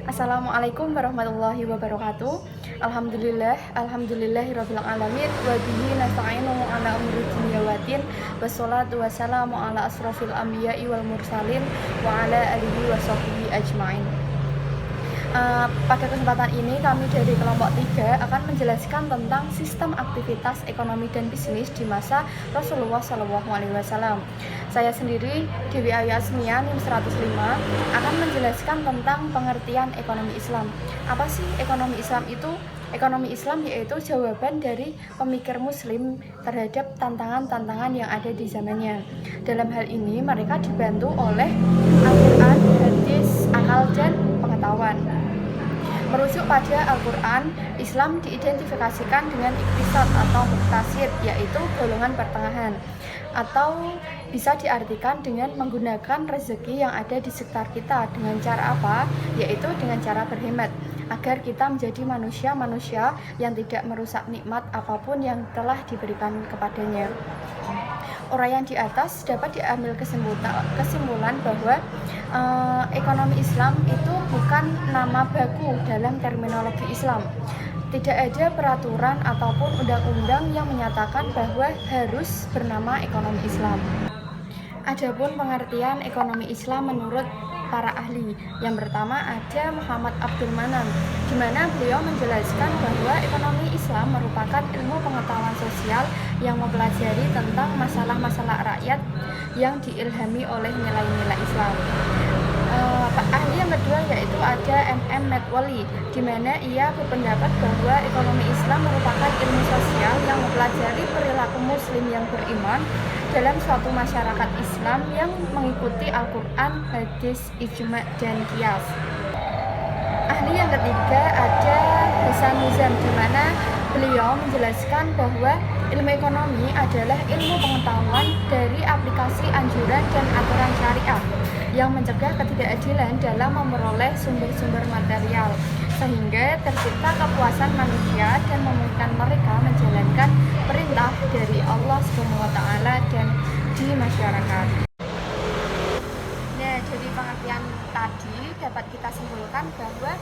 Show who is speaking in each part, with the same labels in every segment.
Speaker 1: Assalamualaikum warahmatullahi wabarakatuh. Alhamdulillahirabbil alamin wa bihi nasta'inu ala umuri dunya waddin. Wassalatu wassalamu ala asrofil anbiya'i wal mursalin wa ala alihi washabbihi ajmain. Pada kesempatan ini kami dari kelompok 3 akan menjelaskan tentang sistem aktivitas ekonomi dan bisnis di masa Rasulullah SAW. Saya sendiri, Dewi Ayu Asmia, NIM 105, akan menjelaskan tentang pengertian ekonomi Islam. Apa sih ekonomi Islam itu? Ekonomi Islam yaitu jawaban dari pemikir muslim terhadap tantangan-tantangan yang ada di zamannya. Dalam hal ini mereka dibantu oleh Al-Quran, hadis, akal, dan pengetahuan. Merujuk pada Al-Quran, Islam diidentifikasikan dengan iktisad atau muktasir, yaitu golongan pertengahan, atau bisa diartikan dengan menggunakan rezeki yang ada di sekitar kita. Dengan cara apa? Yaitu dengan cara berhemat, agar kita menjadi manusia-manusia yang tidak merusak nikmat apapun yang telah diberikan kepadanya. Uraian di atas dapat diambil kesimpulan bahwa ekonomi Islam itu bukan nama baku dalam terminologi Islam. Tidak ada peraturan ataupun undang-undang yang menyatakan bahwa harus bernama ekonomi Islam. Adapun pengertian ekonomi Islam menurut para ahli, yang pertama ada Muhammad Abdul Manan, di mana beliau menjelaskan bahwa ekonomi Islam merupakan ilmu pengetahuan sosial yang mempelajari tentang masalah-masalah rakyat yang diilhami oleh nilai-nilai Islam. Ahli yang kedua yaitu ada M.M. Medwali, di mana ia berpendapat bahwa ekonomi Islam merupakan ilmu sosial yang mempelajari perilaku muslim yang beriman dalam suatu masyarakat Islam yang mengikuti Al-Quran, hadis, ijma, dan qiyas. Ahli yang ketiga ada Hasan Nizam, di mana beliau menjelaskan bahwa ilmu ekonomi adalah ilmu pengetahuan dari aplikasi anjuran dan aturan syariah yang mencegah ketidakadilan dalam memperoleh sumber-sumber material, sehingga tercipta kepuasan manusia dan memungkinkan mereka menjalankan perintah dari Allah SWT dan di masyarakat. Nah, dari pengertian tadi dapat kita simpulkan bahwa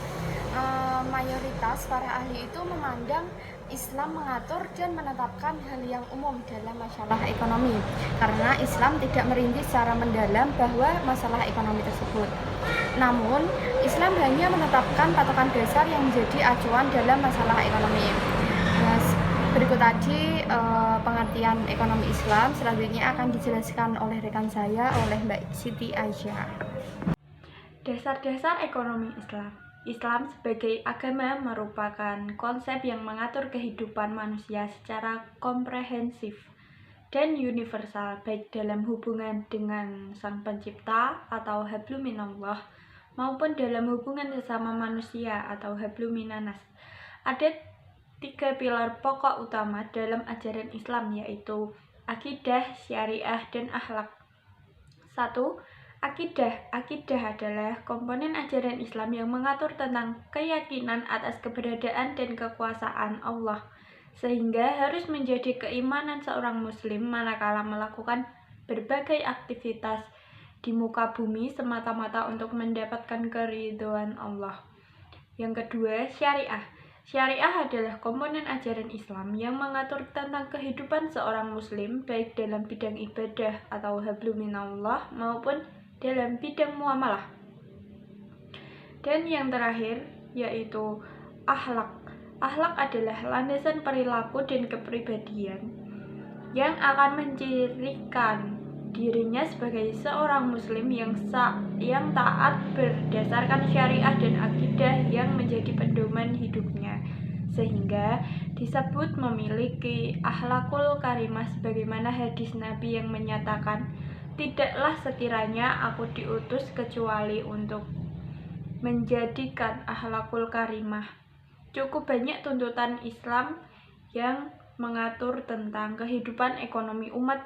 Speaker 1: mayoritas para ahli itu memandang Islam mengatur dan menetapkan hal yang umum dalam masalah ekonomi, karena Islam tidak merinci secara mendalam bahwa masalah ekonomi tersebut. Namun, Islam hanya menetapkan patokan dasar yang menjadi acuan dalam masalah ekonomi. Berikut tadi pengertian ekonomi Islam, selanjutnya akan dijelaskan oleh rekan saya, oleh Mbak Siti Aisyah.
Speaker 2: Dasar-dasar ekonomi Islam. Islam sebagai agama merupakan konsep yang mengatur kehidupan manusia secara komprehensif dan universal, baik dalam hubungan dengan Sang Pencipta atau hablum minallah maupun dalam hubungan sesama manusia atau hablum minanas. Ada 3 pilar pokok utama dalam ajaran Islam, yaitu akidah, syariah, dan akhlak. 1. Akidah. Akidah adalah komponen ajaran Islam yang mengatur tentang keyakinan atas keberadaan dan kekuasaan Allah, sehingga harus menjadi keimanan seorang muslim manakala melakukan berbagai aktivitas di muka bumi semata-mata untuk mendapatkan keridhaan Allah. Yang kedua, syariah. Syariah adalah komponen ajaran Islam yang mengatur tentang kehidupan seorang muslim baik dalam bidang ibadah atau hablum minallah maupun dalam bidang muamalah. Dan yang terakhir yaitu akhlak. Akhlak adalah landasan perilaku dan kepribadian yang akan mencirikan dirinya sebagai seorang muslim yang taat berdasarkan syariah dan akidah yang menjadi pedoman hidupnya, sehingga disebut memiliki akhlakul karimah, sebagaimana hadis Nabi yang menyatakan, tidaklah sekiranya aku diutus kecuali untuk menjadikan akhlakul karimah. Cukup banyak tuntutan Islam yang mengatur tentang kehidupan ekonomi umat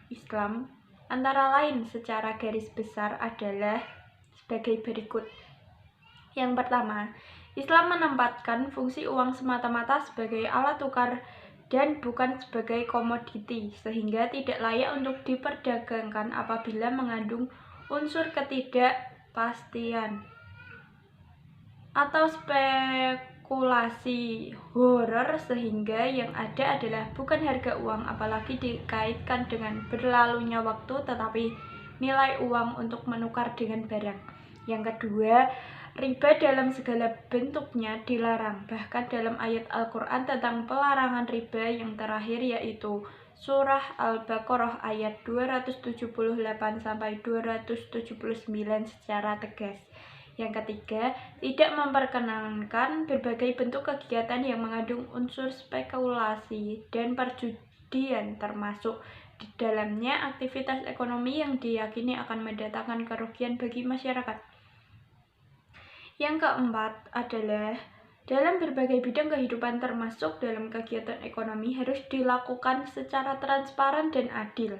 Speaker 2: Islam, antara lain secara garis besar adalah sebagai berikut. Yang pertama, Islam menempatkan fungsi uang semata-mata sebagai alat tukar dan bukan sebagai komoditi, sehingga tidak layak untuk diperdagangkan apabila mengandung unsur ketidakpastian. atau spekulasi horor, sehingga yang ada adalah bukan harga uang apalagi dikaitkan dengan berlalunya waktu, tetapi nilai uang untuk menukar dengan barang. Yang kedua, riba dalam segala bentuknya dilarang. Bahkan dalam ayat Al-Quran tentang pelarangan riba yang terakhir, yaitu Surah Al-Baqarah ayat 278-279 secara tegas. Yang ketiga, tidak memperkenankan berbagai bentuk kegiatan yang mengandung unsur spekulasi dan perjudian, termasuk di dalamnya aktivitas ekonomi yang diyakini akan mendatangkan kerugian bagi masyarakat. Yang keempat adalah dalam berbagai bidang kehidupan termasuk dalam kegiatan ekonomi harus dilakukan secara transparan dan adil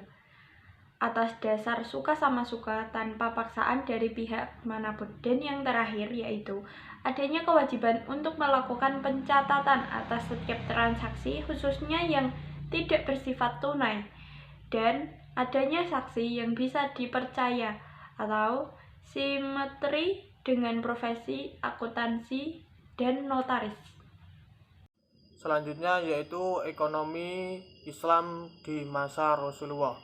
Speaker 2: atas dasar suka sama suka tanpa paksaan dari pihak manapun. Dan yang terakhir yaitu adanya kewajiban untuk melakukan pencatatan atas setiap transaksi, khususnya yang tidak bersifat tunai, dan adanya saksi yang bisa dipercaya atau simetri dengan profesi akuntansi dan notaris.
Speaker 3: Selanjutnya yaitu ekonomi Islam di masa Rasulullah.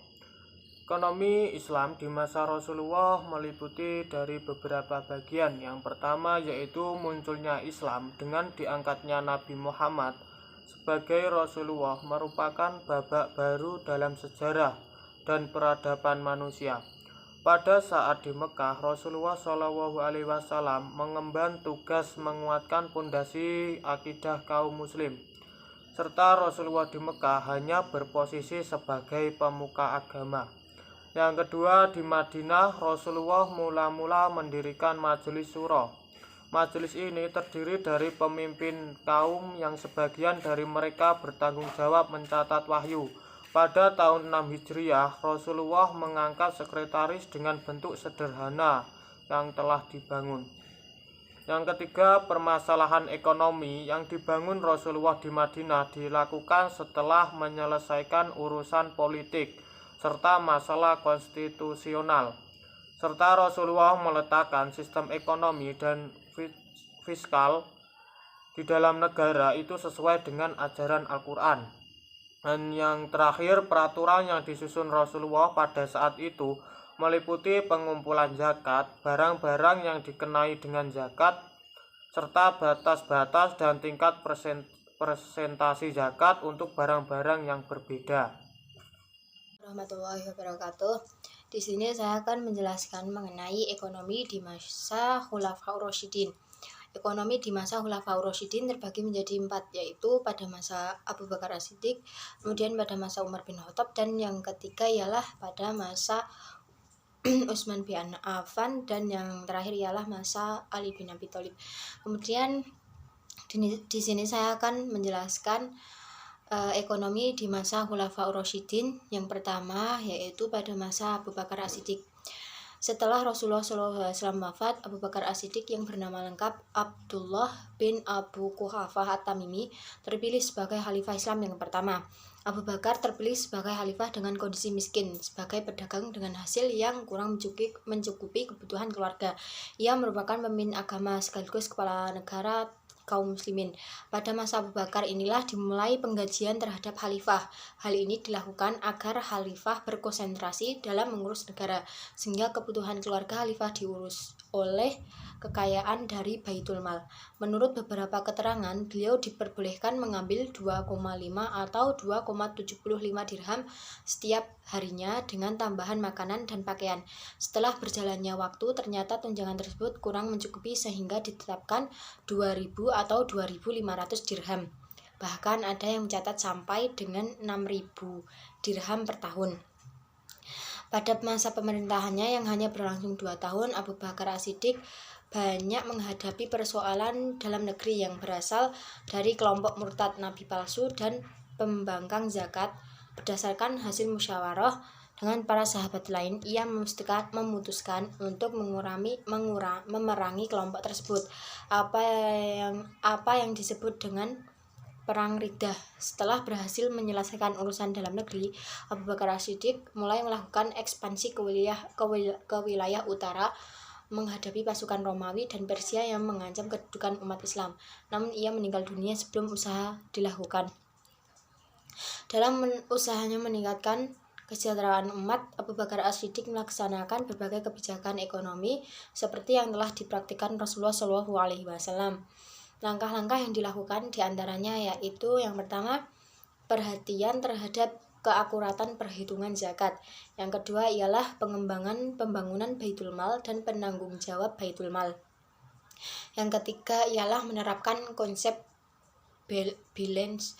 Speaker 3: Ekonomi Islam di masa Rasulullah meliputi dari beberapa bagian. Yang pertama yaitu munculnya Islam dengan diangkatnya Nabi Muhammad sebagai Rasulullah merupakan babak baru dalam sejarah dan peradaban manusia. Pada saat di Mekah, Rasulullah SAW mengemban tugas menguatkan pondasi akidah kaum muslim. Serta Rasulullah di Mekah hanya berposisi sebagai pemuka agama. Yang kedua, di Madinah, Rasulullah mula-mula mendirikan Majelis Syura. Majelis ini terdiri dari pemimpin kaum yang sebagian dari mereka bertanggung jawab mencatat wahyu. Pada tahun 6 Hijriah, Rasulullah mengangkat sekretaris dengan bentuk sederhana yang telah dibangun. Yang ketiga, permasalahan ekonomi yang dibangun Rasulullah di Madinah dilakukan setelah menyelesaikan urusan politik serta masalah konstitusional. Serta Rasulullah meletakkan sistem ekonomi dan fiskal di dalam negara itu sesuai dengan ajaran Al-Quran. Dan yang terakhir, peraturan yang disusun Rasulullah pada saat itu meliputi pengumpulan zakat, barang-barang yang dikenai dengan zakat, serta batas-batas dan tingkat presentasi zakat untuk barang-barang yang berbeda.
Speaker 4: Warahmatullahi wabarakatuh. Di sini saya akan menjelaskan mengenai ekonomi di masa Khulafaur Rasyidin. Ekonomi di masa Khulafaur Rasyidin terbagi menjadi 4, yaitu pada masa Abu Bakar As-Siddiq, kemudian pada masa Umar bin Khattab, dan yang ketiga ialah pada masa Utsman bin Affan, dan yang terakhir ialah masa Ali bin Abi Thalib. Kemudian di sini saya akan menjelaskan ekonomi di masa Khulafaur Rasyidin. Yang pertama yaitu pada masa Abu Bakar As-Siddiq. Setelah Rasulullah SAW wafat, Abu Bakar As-Siddiq yang bernama lengkap Abdullah bin Abu Quhafah At-Tamimi terpilih sebagai khalifah Islam yang pertama. Abu Bakar terpilih sebagai khalifah dengan kondisi miskin, sebagai pedagang dengan hasil yang kurang mencukupi kebutuhan keluarga. Ia merupakan pemimpin agama sekaligus kepala negara kaum muslimin. Pada masa Abu Bakar inilah dimulai penggajian terhadap khalifah. Hal ini dilakukan agar khalifah berkonsentrasi dalam mengurus negara, sehingga kebutuhan keluarga khalifah diurus oleh kekayaan dari Baitul Mal. Menurut beberapa keterangan, beliau diperbolehkan mengambil 2,5 atau 2,75 dirham setiap harinya dengan tambahan makanan dan pakaian. Setelah berjalannya waktu, ternyata tunjangan tersebut kurang mencukupi sehingga ditetapkan 2.000 atau 2.500 dirham. Bahkan ada yang mencatat sampai dengan 6.000 dirham per tahun. Pada masa pemerintahannya yang hanya berlangsung 2 tahun, Abu Bakar As-Siddiq banyak menghadapi persoalan dalam negeri yang berasal dari kelompok murtad, nabi palsu, dan pembangkang zakat. Berdasarkan hasil musyawarah dengan para sahabat lain, ia memutuskan untuk memerangi kelompok tersebut, apa yang disebut dengan Perang Riddah. Setelah berhasil menyelesaikan urusan dalam negeri, Abu Bakar As-Siddiq mulai melakukan ekspansi ke wilayah utara menghadapi pasukan Romawi dan Persia yang mengancam kedudukan umat Islam. Namun ia meninggal dunia sebelum usaha dilakukan. Dalam usahanya meningkatkan kesejahteraan umat, Abu Bakar As-Siddiq melaksanakan berbagai kebijakan ekonomi seperti yang telah dipraktikkan Rasulullah SAW. Langkah-langkah yang dilakukan diantaranya yaitu yang pertama, perhatian terhadap keakuratan perhitungan zakat. Yang kedua ialah pengembangan pembangunan Baitul Mal dan penanggung jawab Baitul Mal. Yang ketiga ialah menerapkan konsep balance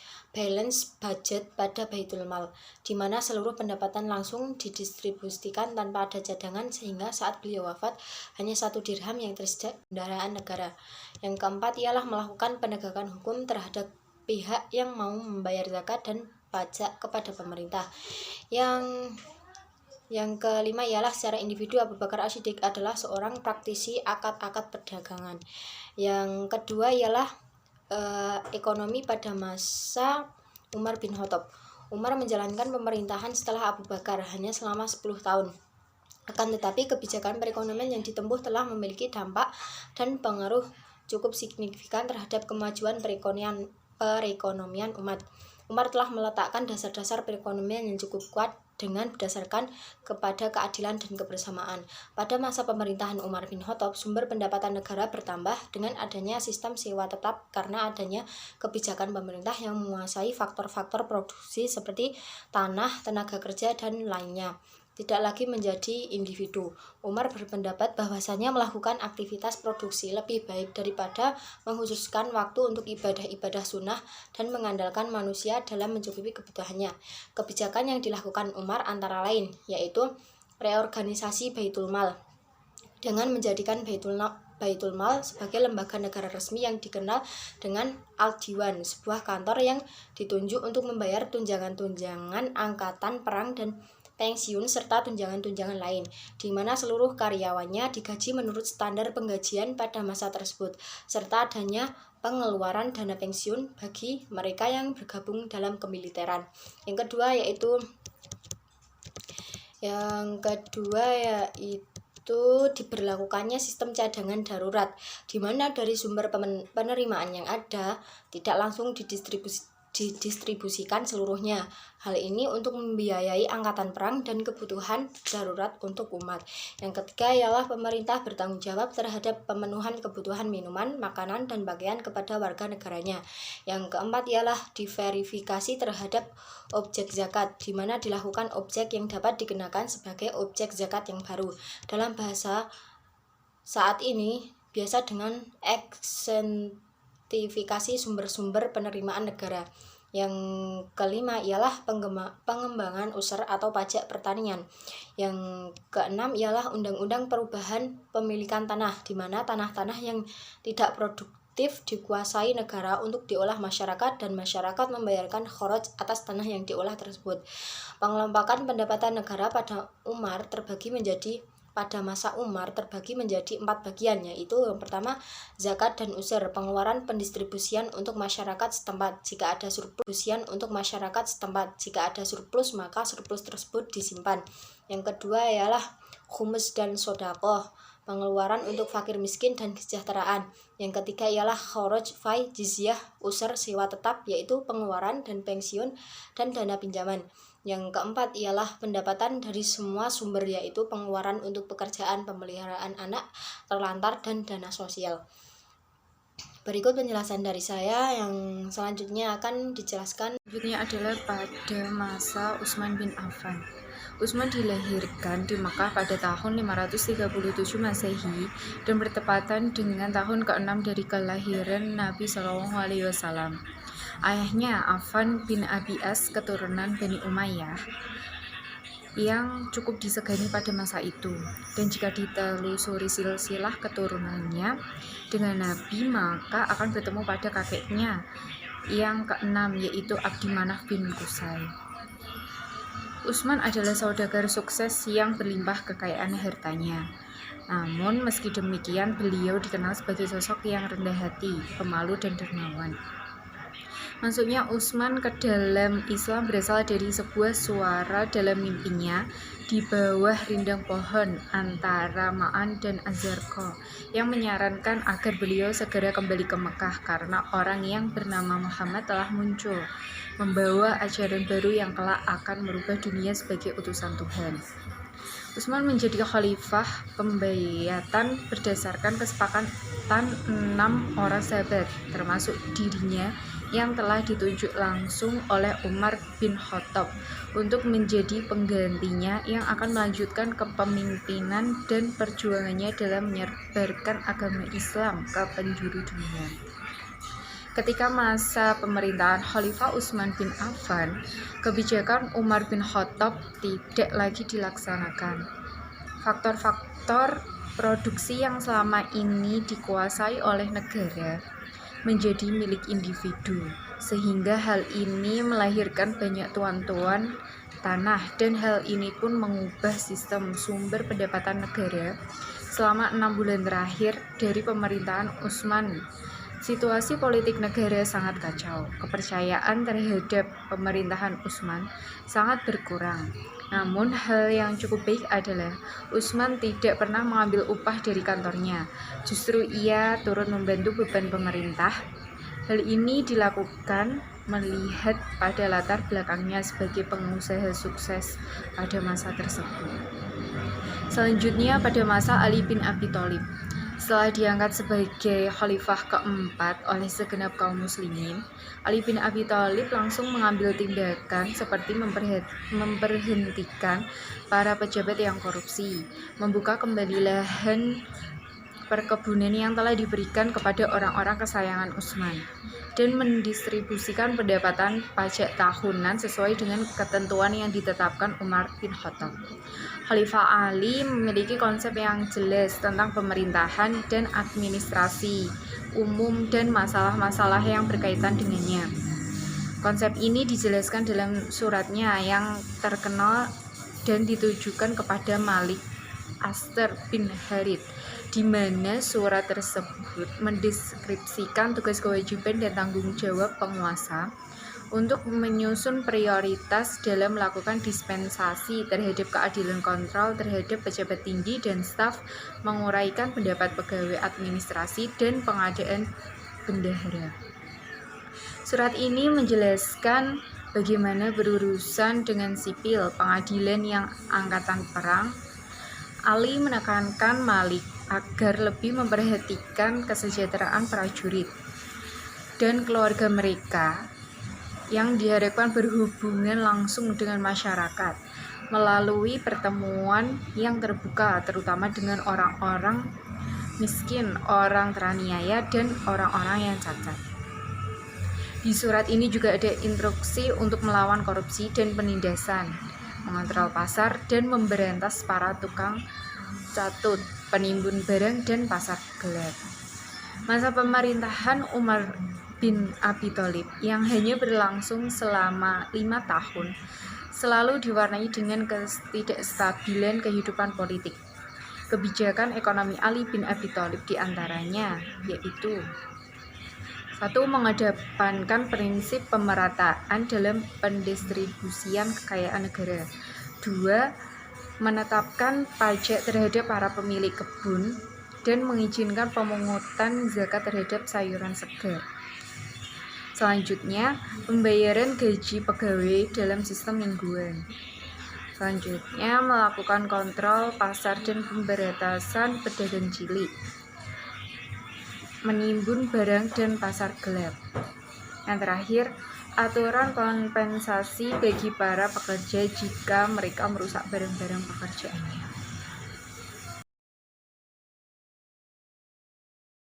Speaker 4: budget pada Baitul Mal, di mana seluruh pendapatan langsung didistribusikan tanpa ada cadangan sehingga saat beliau wafat hanya 1 dirham yang tersedia kendaraan negara. Yang keempat ialah melakukan penegakan hukum terhadap pihak yang mau membayar zakat dan pajak kepada pemerintah. Yang kelima ialah secara individu Abu Bakar As-Siddiq adalah seorang praktisi akad-akad perdagangan. Yang kedua ialah ekonomi pada masa Umar bin Khattab. Umar menjalankan pemerintahan setelah Abu Bakar hanya selama 10 tahun. Akan tetapi kebijakan perekonomian yang ditempuh telah memiliki dampak dan pengaruh cukup signifikan terhadap kemajuan perekonomian umat. Umar telah meletakkan dasar-dasar perekonomian yang cukup kuat dengan berdasarkan kepada keadilan dan kebersamaan. Pada masa pemerintahan Umar bin Khattab, sumber pendapatan negara bertambah dengan adanya sistem sewa tetap karena adanya kebijakan pemerintah yang menguasai faktor-faktor produksi seperti tanah, tenaga kerja, dan lainnya. Tidak lagi menjadi individu. Umar berpendapat bahwasanya melakukan aktivitas produksi lebih baik daripada menghususkan waktu untuk ibadah-ibadah sunnah dan mengandalkan manusia dalam mencukupi kebutuhannya. Kebijakan yang dilakukan Umar antara lain yaitu reorganisasi Baitul Mal dengan menjadikan Baitul Mal sebagai lembaga negara resmi yang dikenal dengan Al-Diwan, sebuah kantor yang ditunjuk untuk membayar tunjangan-tunjangan angkatan perang dan pensiun serta tunjangan-tunjangan lain, di mana seluruh karyawannya digaji menurut standar penggajian pada masa tersebut, serta adanya pengeluaran dana pensiun bagi mereka yang bergabung dalam kemiliteran. Yang kedua yaitu diberlakukannya sistem cadangan darurat, di mana dari sumber penerimaan yang ada tidak langsung didistribusikan seluruhnya. Hal ini untuk membiayai angkatan perang dan kebutuhan darurat untuk umat. Yang ketiga ialah pemerintah bertanggung jawab terhadap pemenuhan kebutuhan minuman, makanan, dan pakaian kepada warga negaranya. Yang keempat ialah diverifikasi terhadap objek zakat, di mana dilakukan objek yang dapat dikenakan sebagai objek zakat yang baru. Dalam bahasa saat ini biasa dengan eksentrifikasi sumber-sumber penerimaan negara. Yang kelima ialah pengembangan user atau pajak pertanian. Yang keenam ialah undang-undang perubahan pemilikan tanah, di mana tanah-tanah yang tidak produktif dikuasai negara untuk diolah masyarakat dan masyarakat membayarkan kharaj atas tanah yang diolah tersebut. Pengelompokan pendapatan negara pada masa Umar terbagi menjadi 4 bagian, yaitu yang pertama zakat dan user, pengeluaran pendistribusian untuk masyarakat setempat. Jika ada surplus maka surplus tersebut disimpan. Yang kedua ialah khumus dan sodaqoh, pengeluaran untuk fakir miskin dan kesejahteraan. Yang ketiga ialah kharaj, fai, jizyah, user, sewa tetap, yaitu pengeluaran dan pensiun dan dana pinjaman. Yang keempat ialah pendapatan dari semua sumber, yaitu pengeluaran untuk pekerjaan, pemeliharaan anak terlantar, dan dana sosial. Berikut penjelasan dari saya, yang selanjutnya akan dijelaskan.
Speaker 5: Selanjutnya adalah pada masa Utsman bin Affan. Utsman dilahirkan di Makkah pada tahun 537 Masehi dan bertepatan dengan tahun ke-6 dari kelahiran Nabi SAW. Ayahnya Affan bin Abi As, keturunan Bani Umayyah, yang cukup disegani pada masa itu. Dan jika ditelusuri silsilah keturunannya dengan Nabi, maka akan bertemu pada kakeknya yang ke-6, yaitu Abdi Manaf bin Qusay. Utsman adalah saudagar sukses yang berlimpah kekayaan hartanya. Namun meski demikian, beliau dikenal sebagai sosok yang rendah hati, pemalu, dan dermawan. Masuknya Utsman ke dalam Islam berasal dari sebuah suara dalam mimpinya di bawah rindang pohon antara Ma'an dan Az-Zarqa yang menyarankan agar beliau segera kembali ke Mekah karena orang yang bernama Muhammad telah muncul membawa ajaran baru yang kelak akan merubah dunia sebagai utusan Tuhan. Utsman menjadi khalifah pembayatan berdasarkan kesepakatan 6 orang sahabat, termasuk dirinya yang telah ditunjuk langsung oleh Umar bin Khattab untuk menjadi penggantinya yang akan melanjutkan kepemimpinan dan perjuangannya dalam menyebarkan agama Islam ke penjuru dunia. Ketika masa pemerintahan Khalifah Utsman bin Affan, kebijakan Umar bin Khattab tidak lagi dilaksanakan. Faktor-faktor produksi yang selama ini dikuasai oleh negara menjadi milik individu, sehingga hal ini melahirkan banyak tuan-tuan tanah dan hal ini pun mengubah sistem sumber pendapatan negara selama 6 bulan terakhir dari pemerintahan Utsman. Situasi politik negara sangat kacau. Kepercayaan terhadap pemerintahan Utsman sangat berkurang. Namun hal yang cukup baik adalah Utsman tidak pernah mengambil upah dari kantornya. Justru ia turut membantu beban pemerintah. Hal ini dilakukan melihat pada latar belakangnya sebagai pengusaha sukses pada masa tersebut. Selanjutnya pada masa Ali bin Abi Thalib. Setelah diangkat sebagai khalifah keempat oleh segenap kaum muslimin, Ali bin Abi Thalib langsung mengambil tindakan seperti memberhentikan para pejabat yang korupsi, membuka kembali lahan perkebunan yang telah diberikan kepada orang-orang kesayangan Utsman, dan mendistribusikan pendapatan pajak tahunan sesuai dengan ketentuan yang ditetapkan Umar bin Khattab. Khalifah Ali memiliki konsep yang jelas tentang pemerintahan dan administrasi umum dan masalah-masalah yang berkaitan dengannya. Konsep ini dijelaskan dalam suratnya yang terkenal dan ditujukan kepada Malik Aster bin Harith, di mana surat tersebut mendeskripsikan tugas kewajiban dan tanggung jawab penguasa untuk menyusun prioritas dalam melakukan dispensasi terhadap keadilan kontrol terhadap pejabat tinggi dan staf, menguraikan pendapat pegawai administrasi dan pengadaan bendahara. Surat ini menjelaskan bagaimana berurusan dengan sipil, pengadilan yang angkatan perang. Ali menekankan Malik agar lebih memperhatikan kesejahteraan prajurit dan keluarga mereka yang diharapkan berhubungan langsung dengan masyarakat melalui pertemuan yang terbuka, terutama dengan orang-orang miskin, orang teraniaya, dan orang-orang yang cacat. Di surat ini juga ada instruksi untuk melawan korupsi dan penindasan, mengontrol pasar, dan memberantas para tukang catut, penimbun barang, dan pasar gelap. Masa pemerintahan Umar bin Abi Thalib yang hanya berlangsung selama 5 tahun selalu diwarnai dengan ketidakstabilan kehidupan politik. Kebijakan ekonomi Ali bin Abi Thalib diantaranya yaitu: 1. Mengedepankan prinsip pemerataan dalam pendistribusian kekayaan negara. 2. Menetapkan pajak terhadap para pemilik kebun dan mengizinkan pemungutan zakat terhadap sayuran segar. Selanjutnya, pembayaran gaji pegawai dalam sistem mingguan. Selanjutnya, melakukan kontrol pasar dan pemberantasan pedagang cilik, menimbun barang dan pasar gelap. Yang terakhir, aturan kompensasi bagi para pekerja jika mereka merusak barang-barang pekerjaannya.